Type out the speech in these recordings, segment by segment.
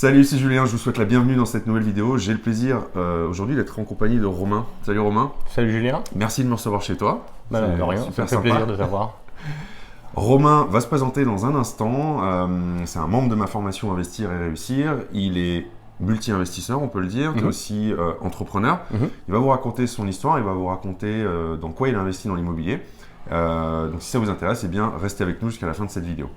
Salut, c'est Julien, je vous souhaite la bienvenue dans cette nouvelle vidéo. J'ai le plaisir aujourd'hui d'être en compagnie de Romain. Salut Romain. Salut Julien. Merci de me recevoir chez toi. De rien, ça me fait plaisir de t'avoir. Romain va se présenter dans un instant. C'est un membre de ma formation Investir et Réussir. Il est multi-investisseur, on peut le dire. Tu es aussi entrepreneur. Il va vous raconter son histoire, il va vous raconter dans quoi il a investi dans l'immobilier. Donc si ça vous intéresse, eh bien, restez avec nous jusqu'à la fin de cette vidéo.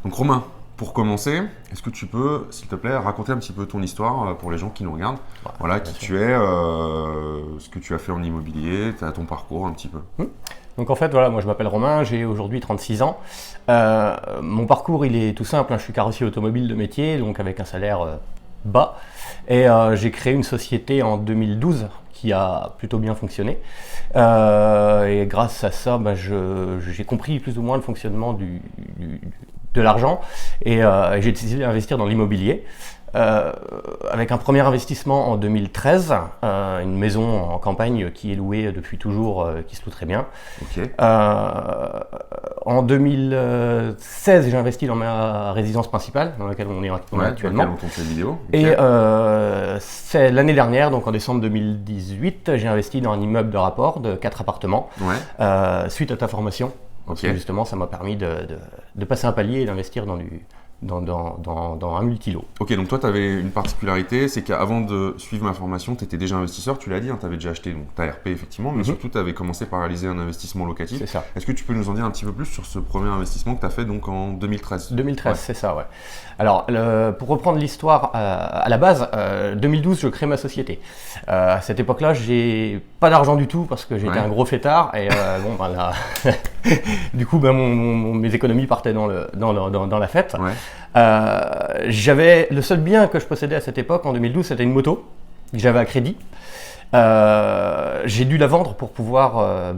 Donc Romain, pour commencer, est-ce que tu peux, s'il te plaît, raconter un petit peu ton histoire pour les gens qui nous regardent? Voilà, qui tu es, ce que tu as fait en immobilier, ton parcours un petit peu. Donc en fait, voilà, moi je m'appelle Romain, j'ai aujourd'hui 36 ans. Mon parcours, il est tout simple, je suis carrossier automobile de métier, donc avec un salaire bas. Et j'ai créé une société en 2012 qui a plutôt bien fonctionné. Et grâce à ça, j'ai compris plus ou moins le fonctionnement de l'argent et j'ai décidé d'investir dans l'immobilier avec un premier investissement en 2013, une maison en campagne qui est louée depuis toujours, qui se loue très bien. En 2016, j'ai investi dans ma résidence principale dans laquelle on est actuellement. On fait vidéo. Et c'est l'année dernière, donc en décembre 2018, j'ai investi dans un immeuble de rapport de 4 appartements suite à ta formation. Parce que justement, ça m'a permis de passer un palier et d'investir dans un multilo. Ok, donc toi, tu avais une particularité, c'est qu'avant de suivre ma formation, tu étais déjà investisseur, tu l'as dit, tu avais déjà acheté ta RP effectivement, mais surtout, tu avais commencé par réaliser un investissement locatif. C'est ça. Est-ce que tu peux nous en dire un petit peu plus sur ce premier investissement que tu as fait donc en 2013 2013, c'est ça, ouais. Alors, pour reprendre l'histoire à la base, 2012, je crée ma société. À cette époque-là, j'ai pas d'argent du tout parce que j'étais un gros fêtard et du coup, mes économies partaient dans la fête. J'avais le seul bien que je possédais à cette époque, en 2012, c'était une moto que j'avais à crédit. J'ai dû la vendre pour pouvoir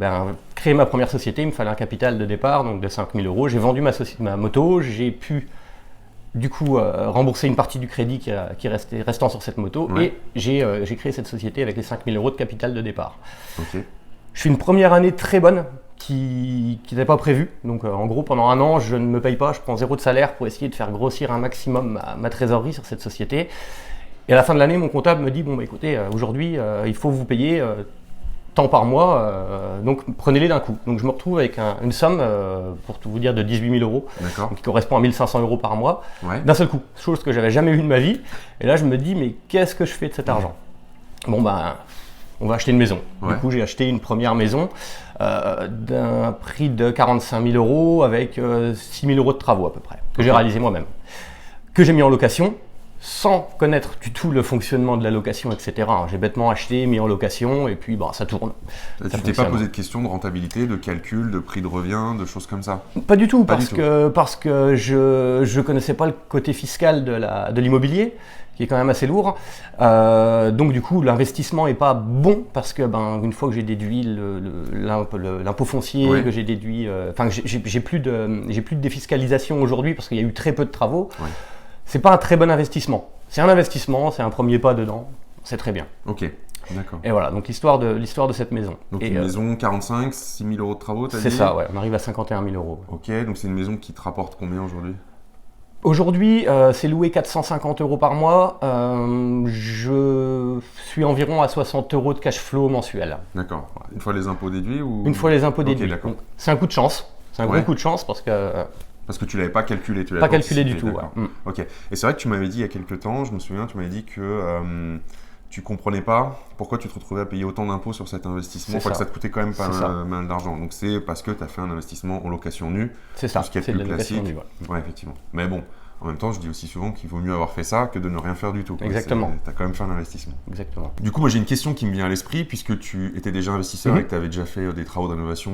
créer ma première société. Il me fallait un capital de départ, donc de 5 000 euros. J'ai vendu ma moto, j'ai pu du coup rembourser une partie du crédit qui restant sur cette moto et j'ai créé cette société avec les 5 000 euros de capital de départ. Je fais une première année très bonne qui n'était pas prévue. Donc en gros, pendant un an, je ne me paye pas, je prends 0 de salaire pour essayer de faire grossir un maximum ma trésorerie sur cette société. Et à la fin de l'année, mon comptable me dit, écoutez, aujourd'hui, il faut vous payer tant par mois, donc prenez-les d'un coup. Donc je me retrouve avec une somme, pour tout vous dire, de 18 000 euros, qui correspond à 1 500 euros par mois, d'un seul coup. Chose que j'avais jamais eue de ma vie. Et là, je me dis, mais qu'est-ce que je fais de cet argent? On va acheter une maison. Du coup, j'ai acheté une première maison d'un prix de 45 000 euros avec 6 000 euros de travaux à peu près, que j'ai réalisé moi-même, que j'ai mis en location sans connaître du tout le fonctionnement de la location, etc. J'ai bêtement acheté, mis en location et puis ça tourne. Tu t'es pas posé de questions de rentabilité, de calcul, de prix de revient, de choses comme ça? Pas du tout, parce que je connaissais pas le côté fiscal de l'immobilier, qui est quand même assez lourd. Donc du coup, l'investissement est pas bon parce que une fois que j'ai déduit l'impôt foncier, que j'ai déduit, j'ai plus de défiscalisation aujourd'hui parce qu'il y a eu très peu de travaux. C'est pas un très bon investissement. C'est un investissement, c'est un premier pas dedans, c'est très bien. Ok, d'accord. Et voilà, donc l'histoire de cette maison. Donc une maison 45, 6 000 euros de travaux, t'as dit? C'est ça, ouais, on arrive à 51 000 euros. Ok, donc c'est une maison qui te rapporte combien aujourd'hui? Aujourd'hui, c'est loué 450 euros par mois. Je suis environ à 60 euros de cash flow mensuel. D'accord. Une fois les impôts déduits ou... Une fois les impôts déduits. D'accord. C'est un coup de chance. C'est un gros coup de chance parce que... Parce que tu l'avais pas calculé. Pas calculé du tout. Ok. Et c'est vrai que tu m'avais dit il y a quelques temps, je me souviens, tu m'avais dit que tu comprenais pas pourquoi tu te retrouvais à payer autant d'impôts sur cet investissement, que ça te coûtait quand même pas mal d'argent. Donc c'est parce que tu as fait un investissement en location nue. C'est ça, ce qui est c'est plus de la location classique. nue. Ouais, effectivement. Mais bon, en même temps, je dis aussi souvent qu'il vaut mieux avoir fait ça que de ne rien faire du tout. Exactement. Tu as quand même fait un investissement. Exactement. Du coup, moi j'ai une question qui me vient à l'esprit, puisque tu étais déjà investisseur et que tu avais déjà fait des travaux d'innovation.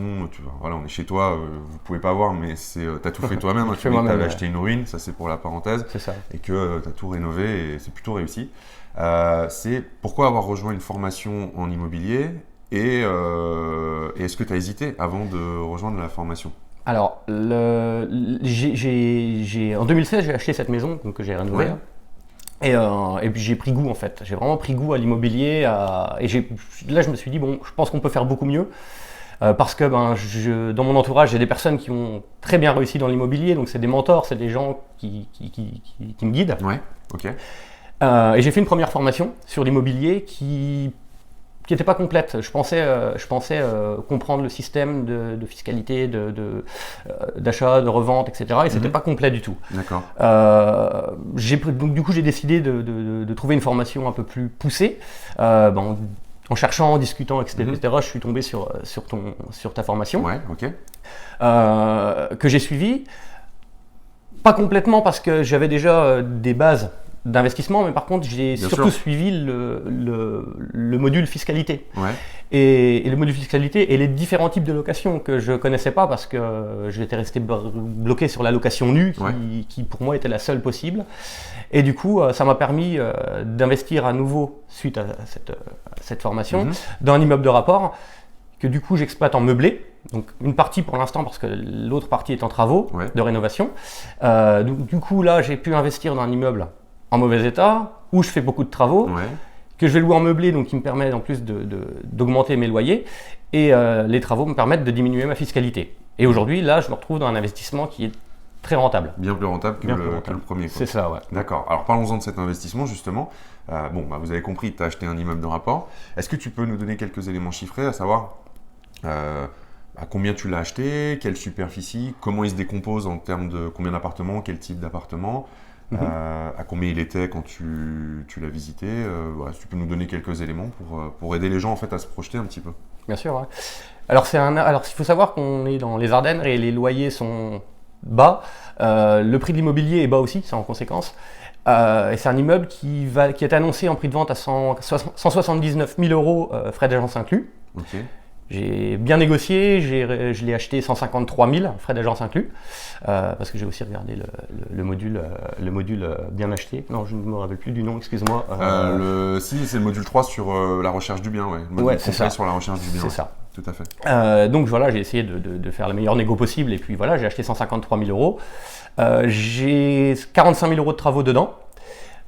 Voilà, on est chez toi, vous pouvez pas voir, mais tu as tout fait toi-même. Tu avais acheté une ruine, ça c'est pour la parenthèse. C'est ça. Et que tu as tout rénové et c'est plutôt réussi. C'est pourquoi avoir rejoint une formation en immobilier et est-ce que tu as hésité avant de rejoindre la formation? Alors, en 2016, j'ai acheté cette maison que j'ai rénovée. Et puis j'ai pris goût en fait, j'ai vraiment pris goût à l'immobilier. Là je me suis dit, bon, je pense qu'on peut faire beaucoup mieux. Parce que dans mon entourage, j'ai des personnes qui ont très bien réussi dans l'immobilier, donc c'est des mentors, c'est des gens qui me guident. Ouais, ok. Et j'ai fait une première formation sur l'immobilier qui n'était pas complète. Je pensais comprendre le système de fiscalité, d'achat, de revente, etc. Et c'était pas complet du tout. D'accord. Donc du coup, j'ai décidé de trouver une formation un peu plus poussée. En cherchant, en discutant, etc., je suis tombé sur ta formation. Ouais, ok. Que j'ai suivie. Pas complètement parce que j'avais déjà des bases d'investissement, mais par contre, j'ai surtout suivi le module fiscalité. Ouais. Et le module fiscalité et les différents types de locations que je ne connaissais pas parce que j'étais resté bloqué sur la location nue qui pour moi était la seule possible. Et du coup, ça m'a permis d'investir à nouveau, suite à cette formation, dans un immeuble de rapport que du coup j'exploite en meublé. Donc une partie pour l'instant parce que l'autre partie est en travaux de rénovation. Du coup là, j'ai pu investir dans un immeuble en mauvais état, où je fais beaucoup de travaux, que je vais louer en meublé, donc qui me permet en plus d'augmenter mes loyers. Et les travaux me permettent de diminuer ma fiscalité. Et aujourd'hui, là, je me retrouve dans un investissement qui est très rentable. Bien plus rentable que le premier. C'est ça, ouais. D'accord. Alors parlons-en de cet investissement, justement. Vous avez compris, tu as acheté un immeuble de rapport. Est-ce que tu peux nous donner quelques éléments chiffrés, à savoir à combien tu l'as acheté, quelle superficie, comment il se décompose en termes de combien d'appartements, quel type d'appartement, à combien il était quand tu l'as visité. Si tu peux nous donner quelques éléments pour aider les gens en fait à se projeter un petit peu. Bien sûr. Ouais. Alors il faut savoir qu'on est dans les Ardennes et les loyers sont bas. Le prix de l'immobilier est bas aussi, c'est en conséquence. Et c'est un immeuble qui est annoncé en prix de vente à 179 000 euros, frais d'agence inclus. Ok. J'ai bien négocié, je l'ai acheté 153 000, frais d'agence inclus, parce que j'ai aussi regardé le module bien acheté. Non, je ne me rappelle plus du nom, excuse-moi. Si, c'est le module 3 sur la recherche du bien, ouais. Le module c'est ça. Sur la recherche du bien. C'est ça. Tout à fait. Donc voilà, j'ai essayé de faire le meilleur négo possible, et puis voilà, j'ai acheté 153 000 euros. J'ai 45 000 euros de travaux dedans.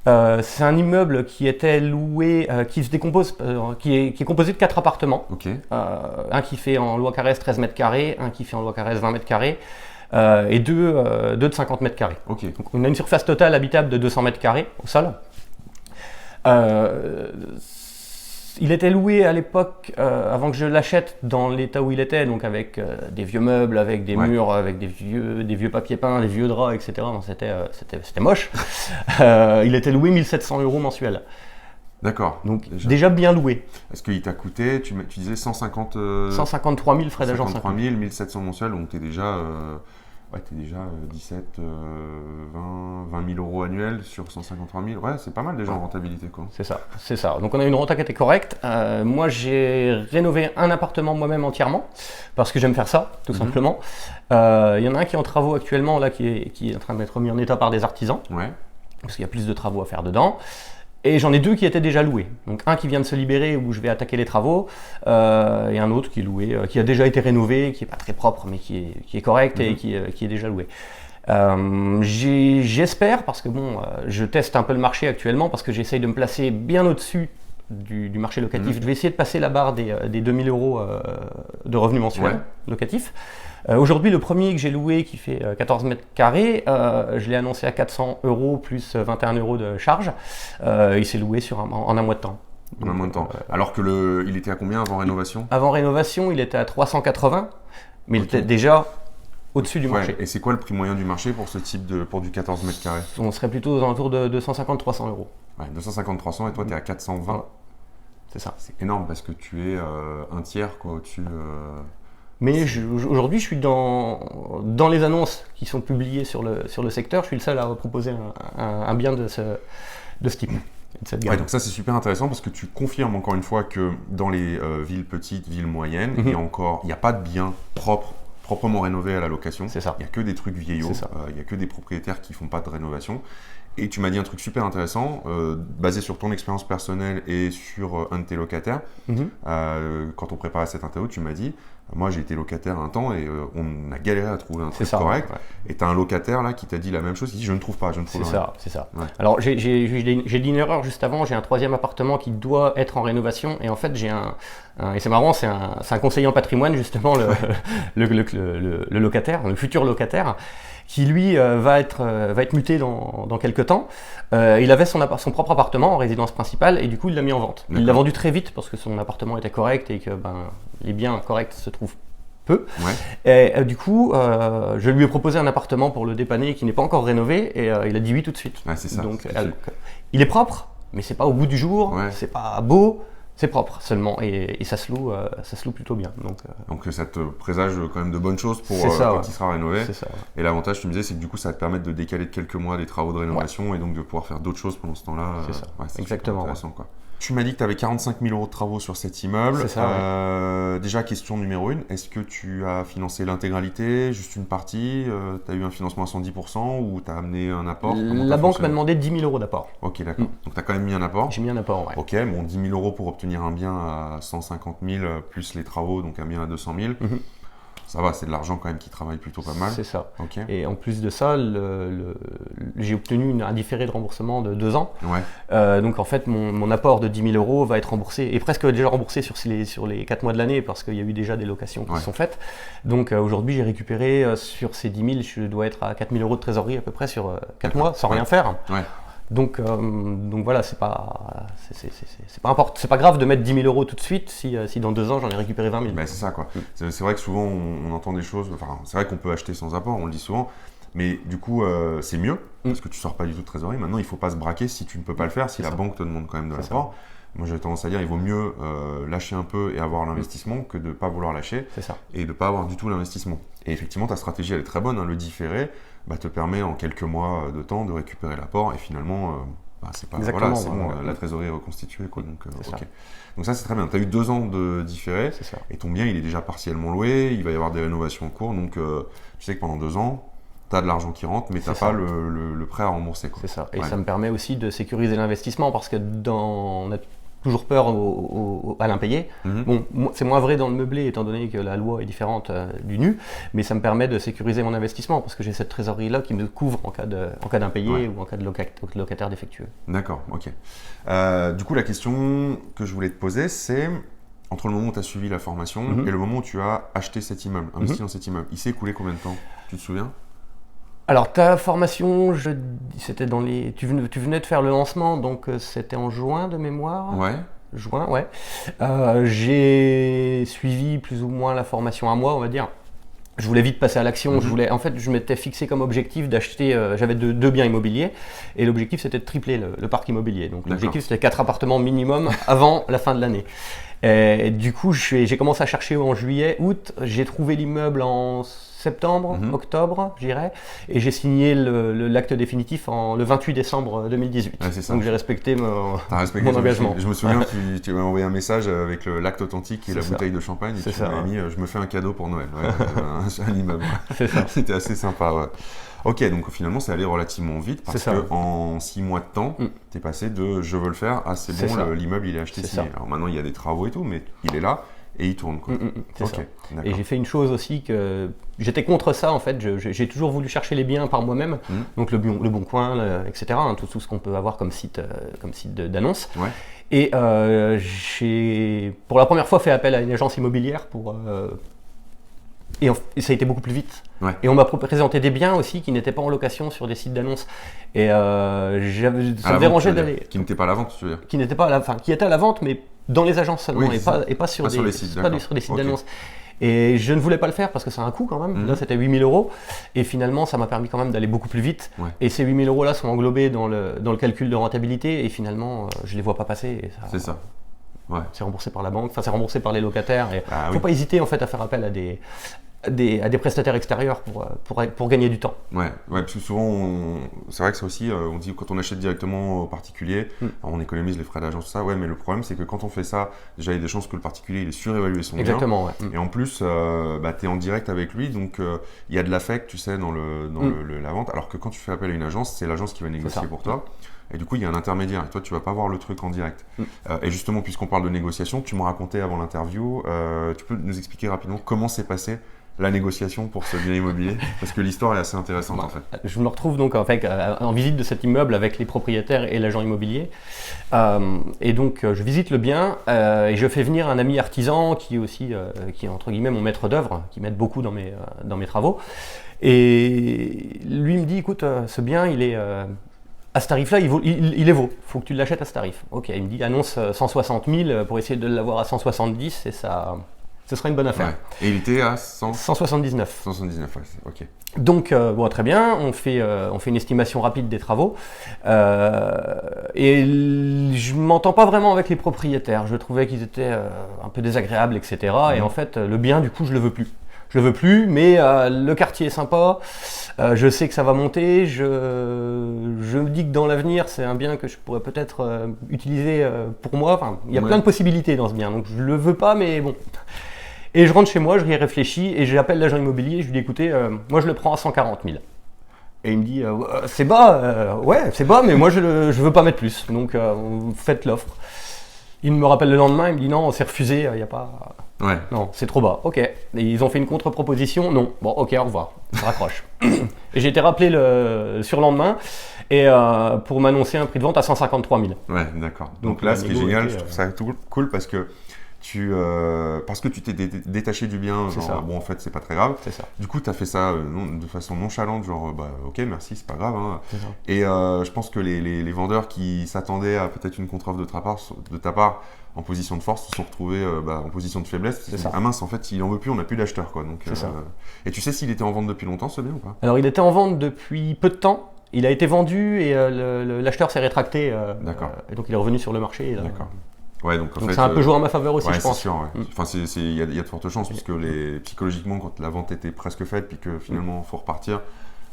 C'est un immeuble qui était loué, qui se décompose, qui est composé de 4 appartements. Okay. Un qui fait en loi Carrez 13 mètres carrés, un qui fait en loi Carrez 20 mètres carrés, et deux de 50 mètres carrés. Okay. Donc on a une surface totale habitable de 200 mètres carrés au sol. Il était loué à l'époque, avant que je l'achète, dans l'état où il était, donc avec des vieux meubles, avec des murs, avec des vieux papiers peints, des vieux draps, etc. Donc c'était moche. Il était loué 1 700 euros mensuels. D'accord. Donc déjà bien loué. Est-ce qu'il t'a coûté, tu disais 153 000 frais d'agence. 153 000, 1700 mensuels, donc t'es déjà 17, 20 000 euros annuels sur 153 000. Ouais, c'est pas mal déjà en rentabilité, quoi. C'est ça. Donc on a une renta qui était correcte. Moi, j'ai rénové un appartement moi-même entièrement parce que j'aime faire ça, tout simplement. Il y en a un qui est en travaux actuellement, là, qui est en train d'être mis en état par des artisans. Ouais. Parce qu'il y a plus de travaux à faire dedans. Et j'en ai 2 qui étaient déjà loués. Donc un qui vient de se libérer où je vais attaquer les travaux, et un autre qui est loué, qui a déjà été rénové, qui n'est pas très propre mais qui est correct et qui est déjà loué. J'espère, parce que je teste un peu le marché actuellement, parce que j'essaye de me placer bien au-dessus du marché locatif. Je vais essayer de passer la barre des 2 000 euros de revenus mensuels locatifs. Aujourd'hui, le premier que j'ai loué, qui fait 14 mètres carrés, je l'ai annoncé à 400 euros plus 21 euros de charge. Il s'est loué en un mois de temps. En un mois de temps. Alors que il était à combien avant rénovation ? Avant rénovation, il était à 380, mais il était déjà au-dessus du marché. Et c'est quoi le prix moyen du marché pour ce type pour du 14 mètres carrés ? On serait plutôt aux alentours de 250-300 euros. Ouais, 250-300 et toi, tu es à 420. Ouais. C'est ça. C'est énorme parce que tu es un tiers quoi, au-dessus. Mais aujourd'hui, je suis dans les annonces qui sont publiées sur le secteur, je suis le seul à proposer un bien de ce type. De cette gamme. Ouais, donc ça, c'est super intéressant parce que tu confirmes encore une fois que dans les villes petites, villes moyennes, il n'y a pas de biens proprement rénovés à la location. C'est ça. Il n'y a que des trucs vieillots, il n'y a que des propriétaires qui ne font pas de rénovation. Et tu m'as dit un truc super intéressant, basé sur ton expérience personnelle et sur un de tes locataires. Quand on préparait cette interview, tu m'as dit Moi, j'ai été locataire un temps et on a galéré à trouver un truc ça, correct. Ouais. Et tu as un locataire là qui t'a dit la même chose, il dit je ne trouve pas, je ne trouve rien. C'est ça. Ouais. Alors j'ai dit une erreur juste avant, j'ai un troisième appartement qui doit être en rénovation et en fait j'ai et c'est marrant, c'est un conseiller en patrimoine justement, le locataire, le futur locataire, qui lui va être muté dans quelques temps. Il avait son propre appartement en résidence principale et du coup il l'a mis en vente. Il l'a vendu très vite parce que son appartement était correct et que les biens corrects se trouvent peu. Ouais. Et du coup, je lui ai proposé un appartement pour le dépanner qui n'est pas encore rénové et il a dit oui tout de suite. Ouais, c'est ça. Donc il est propre, mais c'est pas au goût du jour, c'est pas beau. C'est propre seulement et ça se loue plutôt bien. Donc ça te présage quand même de bonnes choses pour quand il sera rénové. C'est ça, ouais. Et l'avantage, tu me disais, c'est que du coup ça va te permettre de décaler de quelques mois les travaux de rénovation et donc de pouvoir faire d'autres choses pendant ce temps-là. C'est ça, c'est exactement. Intéressant, quoi. Tu m'as dit que tu avais 45 000 euros de travaux sur cet immeuble. C'est ça, Déjà, question numéro 1, est-ce que tu as financé l'intégralité, juste une partie tu as eu un financement à 110% ou tu as amené un apport? La banque m'a demandé 10 000 euros d'apport. Ok, d'accord. Donc tu as quand même mis un apport? J'ai mis un apport, ouais. Ok, bon, 10 000 euros pour obtenir un bien à 150 000 plus les travaux, donc un bien à 200 000. Ça va, c'est de l'argent quand même qui travaille plutôt pas mal. C'est ça. Okay. Et en plus de ça, j'ai obtenu un différé de remboursement de 2 ans. Ouais. Donc en fait, mon apport de 10 000 euros va être remboursé, et presque déjà remboursé sur les 4 mois de l'année, parce qu'il y a eu déjà des locations qui sont faites. Donc aujourd'hui, j'ai récupéré sur ces 10 000, je dois être à 4 000 euros de trésorerie à peu près sur 4 mois, sans rien faire. Ouais. Donc voilà, c'est pas grave de mettre 10 000 euros tout de suite si dans 2 ans j'en ai récupéré 20 000. Ben, c'est ça, quoi. C'est vrai que souvent on entend des choses, enfin c'est vrai qu'on peut acheter sans apport, on le dit souvent, mais du coup c'est mieux parce que tu sors pas du tout de trésorerie. Maintenant il faut pas se braquer si tu ne peux pas le faire, si la banque te demande quand même de l'apport. Moi j'ai tendance à dire il vaut mieux lâcher un peu et avoir l'investissement que de ne pas vouloir lâcher et de ne pas avoir du tout l'investissement. Et effectivement ta stratégie elle est très bonne, hein, le différé te permet en quelques mois de temps de récupérer l'apport et finalement c'est pas voilà, c'est bon, la trésorerie est reconstituée, quoi. Donc ok. Donc ça c'est très bien. Tu as eu 2 ans de différé et ton bien il est déjà partiellement loué, il va y avoir des rénovations en cours, donc tu sais que pendant 2 ans tu as de l'argent qui rentre mais tu n'as pas le prêt à rembourser, quoi. C'est ça. Et ça me permet aussi de sécuriser l'investissement parce que on a toujours peur à l'impayé. Bon, c'est moins vrai dans le meublé étant donné que la loi est différente du nu, mais ça me permet de sécuriser mon investissement parce que j'ai cette trésorerie-là qui me couvre en cas d'impayé ou en cas de locataire défectueux. D'accord, ok. Du coup, la question que je voulais te poser, c'est entre le moment où tu as suivi la formation et le moment où tu as acheté cet immeuble, investi dans cet immeuble, il s'est écoulé combien de temps? Tu te souviens? Alors ta formation, c'était tu venais de faire le lancement, donc c'était en juin de mémoire. Ouais. Juin, ouais. J'ai suivi plus ou moins la formation un mois, on va dire. Je voulais vite passer à l'action. En fait, je m'étais fixé comme objectif d'acheter. J'avais deux biens immobiliers et l'objectif c'était de tripler le parc immobilier. Donc l'objectif c'était 4 appartements minimum avant la fin de l'année. Et du coup, j'ai commencé à chercher en juillet, août. J'ai trouvé l'immeuble en septembre, octobre, je dirais, et j'ai signé l'acte définitif le 28 décembre 2018. Ouais, c'est ça. Donc j'ai respecté mon engagement. Je me souviens, tu m'as envoyé un message avec l'acte authentique et la bouteille de champagne, et tu m'avais mis je me fais un cadeau pour Noël. Un immeuble. C'est ça. C'était assez sympa, ouais. Ok, donc finalement, c'est allé relativement vite parce qu'en 6 mois de temps, tu es passé de je veux le faire à c'est bon, l'immeuble il est acheté, signé. Alors maintenant, il y a des travaux et tout, mais il est là et il tourne, quoi. C'est ça. Et j'ai fait une chose aussi que j'étais contre ça en fait. J'ai toujours voulu chercher les biens par moi-même, donc le Bon Coin, etc. Hein, tout ce qu'on peut avoir comme site d'annonce. Ouais. Et j'ai pour la première fois fait appel à une agence immobilière pour et ça a été beaucoup plus vite. Ouais. Et on m'a présenté des biens aussi qui n'étaient pas en location sur des sites d'annonces. Et ça me dérangeait d'aller. Qui n'étaient pas à la vente, tu veux dire? Qui n'étaient pas qui étaient à la vente, mais dans les agences seulement, et pas sur les sites, sur des sites d'annonces. Et je ne voulais pas le faire parce que c'est un coût quand même. Là, c'était 8 000 euros. Et finalement, ça m'a permis quand même d'aller beaucoup plus vite. Ouais. Et ces 8 000 euros-là sont englobés dans le calcul de rentabilité. Et finalement, je ne les vois pas passer. Et c'est ça. Ouais. C'est remboursé par la banque, c'est remboursé par les locataires. Il ne faut pas hésiter en fait à faire appel à des prestataires extérieurs pour gagner du temps. Ouais, parce que souvent, c'est vrai que ça aussi, on dit quand on achète directement au particulier, on économise les frais d'agence, tout ça. Ouais, mais le problème, c'est que quand on fait ça, déjà, il y a des chances que le particulier il ait surévalué son bien. Exactement, ouais. Et en plus, tu es en direct avec lui, donc il y a de l'affect, tu sais, dans la vente. Alors que quand tu fais appel à une agence, c'est l'agence qui va négocier pour toi. Et du coup, il y a un intermédiaire. Et toi, tu vas pas voir le truc en direct. Et justement, puisqu'on parle de négociation, tu me racontais avant l'interview, tu peux nous expliquer rapidement comment s'est passée la négociation pour ce bien immobilier? Parce que l'histoire est assez intéressante en fait. Je me retrouve donc en visite de cet immeuble avec les propriétaires et l'agent immobilier. Et donc je visite le bien et je fais venir un ami artisan qui est aussi qui est entre guillemets mon maître d'œuvre, qui m'aide beaucoup dans mes travaux. Et lui me dit écoute, ce bien il est à ce tarif-là, il est vaut. Il faut que tu l'achètes à ce tarif. Ok, il me dit annonce 160 000 pour essayer de l'avoir à 170 et ça. Ce sera une bonne affaire. Ouais. Et il était à 179. 179, ouais, ok. Donc, bon, très bien, on fait une estimation rapide des travaux. Et je m'entends pas vraiment avec les propriétaires. Je trouvais qu'ils étaient un peu désagréables, etc. Et en fait, le bien, du coup, je le veux plus. Je le veux plus, mais le quartier est sympa. Je sais que ça va monter. Je me dis que dans l'avenir, c'est un bien que je pourrais peut-être utiliser pour moi. Enfin, il y a plein de possibilités dans ce bien. Donc, je le veux pas, mais bon. Et je rentre chez moi, je y réfléchis et j'appelle l'agent immobilier. Je lui dis écoutez, moi je le prends à 140 000. Et il me dit c'est bas, ouais, c'est bas, mais moi je veux pas mettre plus. Donc faites l'offre. Il me rappelle le lendemain, il me dit non, c'est refusé, il y a pas. Ouais. Non, c'est trop bas. Ok. Et ils ont fait une contre-proposition. Non. Bon, ok, au revoir. Je raccroche. Et j'ai été rappelé le surlendemain et pour m'annoncer un prix de vente à 153 000. Ouais, d'accord. Donc là, ce qui est génial, je trouve ça cool parce que tu t'es détaché du bien, genre bon en fait c'est pas très grave. C'est ça. Du coup tu as fait ça de façon nonchalante, genre bah ok merci c'est pas grave. Hein. Et je pense que les vendeurs qui s'attendaient à peut-être une contre-offre de ta part en position de force se sont retrouvés en position de faiblesse. Ah mince en fait il en veut plus, on n'a plus d'acheteur quoi. Donc, et tu sais s'il était en vente depuis longtemps ce bien ou pas? Alors il était en vente depuis peu de temps. Il a été vendu et l'acheteur s'est rétracté. D'accord. Et donc il est revenu sur le marché. D'accord. Ouais, donc c'est un peu joué en ma faveur aussi, ouais, je pense. C'est sûr, ouais. Enfin, il y a de fortes chances, puisque psychologiquement, quand la vente était presque faite, puis que finalement, il faut repartir,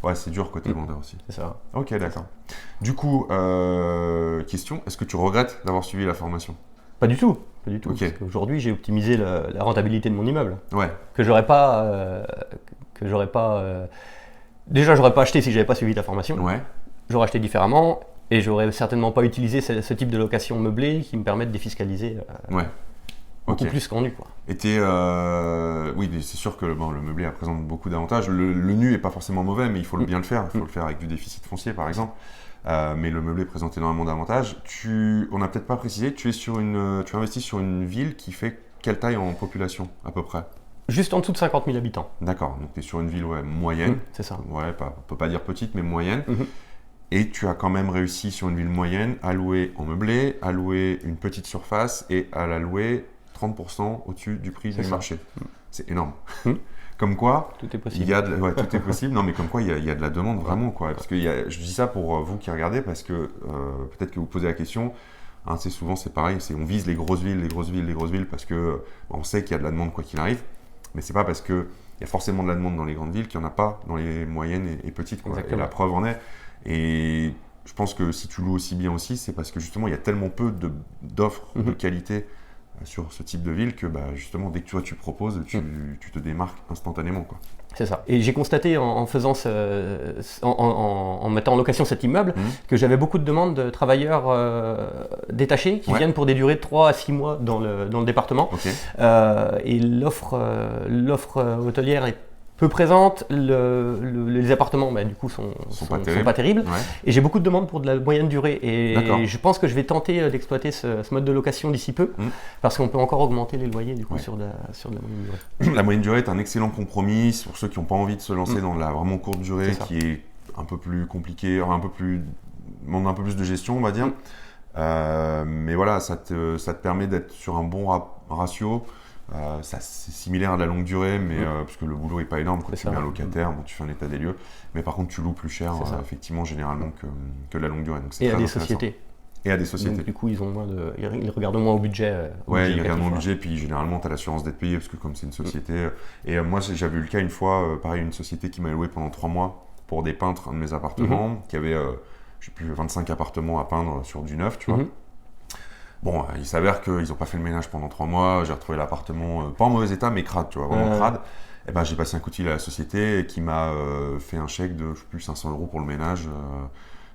ouais, c'est dur côté vendeur aussi. C'est ça. Ok, d'accord. Du coup, question, est-ce que tu regrettes d'avoir suivi la formation? Pas du tout. Pas du tout. Okay. Parce qu'aujourd'hui, j'ai optimisé la rentabilité de mon immeuble. Ouais. Que j'aurais pas. Déjà, j'aurais pas acheté si j'avais pas suivi ta formation. Ouais. J'aurais acheté différemment. Et j'aurais certainement pas utilisé ce type de location meublée qui me permet de défiscaliser beaucoup plus qu'en nu. Quoi. Et oui, c'est sûr que le meublé présente beaucoup d'avantages. Le nu n'est pas forcément mauvais, mais il faut bien le faire. Il faut le faire avec du déficit foncier, par exemple. Mais le meublé présente énormément d'avantages. On n'a peut-être pas précisé, tu investis sur une ville qui fait quelle taille en population, à peu près? Juste en dessous de 50 000 habitants. D'accord, donc tu es sur une ville moyenne. C'est ça. Ouais, on ne peut pas dire petite, mais moyenne. Et tu as quand même réussi sur une ville moyenne à louer en meublé, à louer une petite surface et à la louer 30% au-dessus du prix du marché. C'est énorme. Comme quoi, tout est possible. Tout est possible. Non, mais comme quoi, il y a de la demande vraiment, quoi. Parce que je dis ça pour vous qui regardez, parce que peut-être que vous posez la question. Hein, c'est pareil. On vise les grosses villes, parce que on sait qu'il y a de la demande quoi qu'il arrive. Mais c'est pas parce que il y a forcément de la demande dans les grandes villes qu'il n'y en a pas dans les moyennes et petites. Quoi. Et la preuve en est. Et je pense que si tu loues aussi bien aussi, c'est parce que justement il y a tellement peu d'offres de qualité sur ce type de ville que justement dès que tu proposes, tu te démarques instantanément, quoi. C'est ça. Et j'ai constaté en mettant en location cet immeuble que j'avais beaucoup de demandes de travailleurs détachés qui viennent pour des durées de 3 à 6 mois dans le département. Okay. Et l'offre hôtelière est peu présente, les appartements du coup sont pas terribles. Ouais. Et j'ai beaucoup de demandes pour de la moyenne durée. Et je pense que je vais tenter d'exploiter ce mode de location d'ici peu, parce qu'on peut encore augmenter les loyers du coup sur de la moyenne durée. La moyenne durée est un excellent compromis pour ceux qui n'ont pas envie de se lancer dans la vraiment courte durée, qui est un peu plus compliquée, demande un peu plus de gestion, on va dire. Mais voilà, ça te permet d'être sur un bon ratio. C'est similaire à la longue durée, mais parce que le boulot n'est pas énorme, tu mets un locataire, tu fais un état des lieux, mais par contre tu loues plus cher, effectivement, généralement, que la longue durée. Donc, et à des sociétés. Et à des sociétés. Donc, du coup, ils regardent moins au budget. Ils regardent moins au budget, puis généralement, tu as l'assurance d'être payé, parce que comme c'est une société. Et moi, j'avais eu le cas une fois, pareil, une société qui m'a loué pendant 3 mois pour des peintres, un de mes appartements, qui avait, je sais plus, 25 appartements à peindre sur du neuf, tu vois. Bon, il s'avère qu'ils n'ont pas fait le ménage pendant 3 mois, j'ai retrouvé l'appartement, pas en mauvais état, mais crade, tu vois, vraiment crade. Et j'ai passé un coup de fil à la société qui m'a fait un chèque de, je sais plus, 500 € pour le ménage.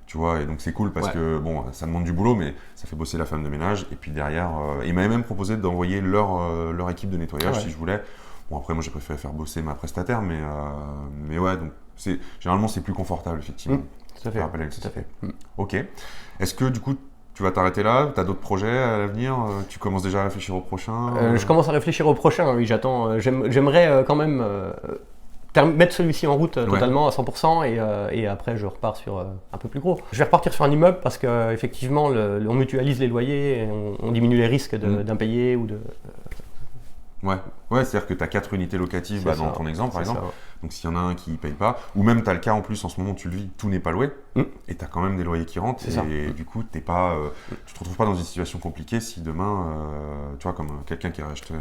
Tu vois, et donc c'est cool parce Ouais. que bon, ça demande du boulot, mais ça fait bosser la femme de ménage. Et puis derrière, il m'avait même proposé d'envoyer leur équipe de nettoyage si je voulais. Bon, après, moi j'ai préféré faire bosser ma prestataire, mais ouais, donc généralement c'est plus confortable, effectivement. Tout à fait. Rappel à une société. Ok. Est-ce que du coup, tu vas t'arrêter là? Tu as d'autres projets à l'avenir? Tu commences déjà à réfléchir au prochain? Je commence à réfléchir au prochain, oui, j'attends. J'aimerais quand même mettre celui-ci en route totalement à 100% et après je repars sur un peu plus gros. Je vais repartir sur un immeuble parce qu'effectivement on mutualise les loyers et on diminue les risques d'impayés ou de... Ouais, c'est-à-dire que tu as 4 unités locatives dans ton exemple, par exemple. Ça, ouais. Donc s'il y en a un qui ne paye pas, ou même tu as le cas en plus en ce moment, tu le vis, tout n'est pas loué, et tu as quand même des loyers qui rentrent, et du coup, tu te retrouves pas dans une situation compliquée si demain, tu vois, comme quelqu'un qui a acheté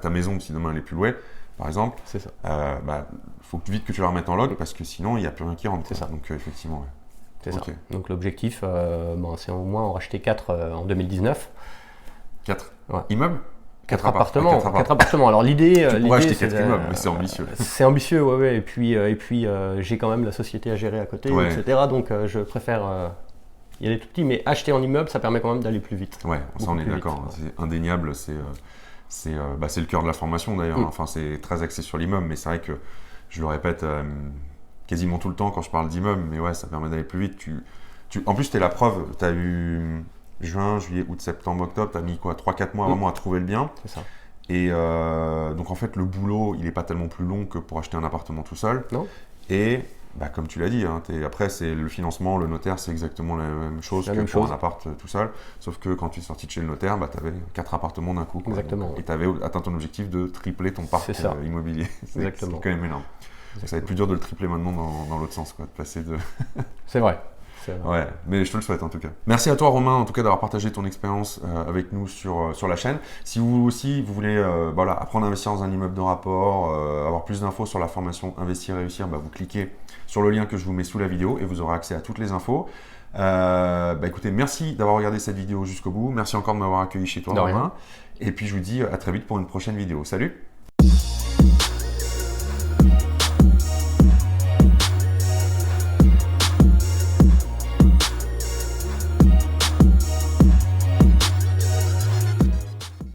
ta maison, si demain elle n'est plus louée, par exemple, c'est ça. Faut vite que tu la remettes en log, parce que sinon, il n'y a plus rien qui rentre. C'est ça. Donc effectivement, ouais. C'est ça. Donc l'objectif, c'est au moins en racheter 4 en 2019. 4 ouais. immeubles? 4 appartements. 4 appartements. Alors l'idée, tu pourrais acheter 4 immeubles, mais c'est ambitieux. C'est ambitieux, ouais. Et puis j'ai quand même la société à gérer à côté, etc. Donc je préfère y aller tout petit, mais acheter en immeuble, ça permet quand même d'aller plus vite. Ouais, ça on est d'accord. C'est indéniable. C'est le cœur de la formation d'ailleurs. Enfin, c'est très axé sur l'immeuble, mais c'est vrai que je le répète quasiment tout le temps quand je parle d'immeuble. Mais ouais, ça permet d'aller plus vite. En plus, t'es la preuve. Tu as eu juin, juillet, août, septembre, octobre, tu as mis quoi 3-4 mois vraiment à trouver le bien. C'est ça. Et donc en fait, le boulot, il n'est pas tellement plus long que pour acheter un appartement tout seul. Non. Et comme tu l'as dit, après, c'est le financement, le notaire, c'est exactement la même chose que pour un appart tout seul. Sauf que quand tu es sorti de chez le notaire, tu avais 4 appartements d'un coup. Exactement. Et tu avais atteint ton objectif de tripler ton parc immobilier. C'est quand même énorme. Donc, ça va être plus dur de le tripler maintenant dans l'autre sens, de passer de... C'est vrai. Ouais, mais je te le souhaite en tout cas. Merci à toi Romain en tout cas d'avoir partagé ton expérience avec nous sur la chaîne. Si vous aussi vous voulez apprendre à investir dans un immeuble de rapport, avoir plus d'infos sur la formation Investir et Réussir, vous cliquez sur le lien que je vous mets sous la vidéo et vous aurez accès à toutes les infos. Écoutez, merci d'avoir regardé cette vidéo jusqu'au bout. Merci encore de m'avoir accueilli chez toi Romain. Et puis je vous dis à très vite pour une prochaine vidéo. Salut!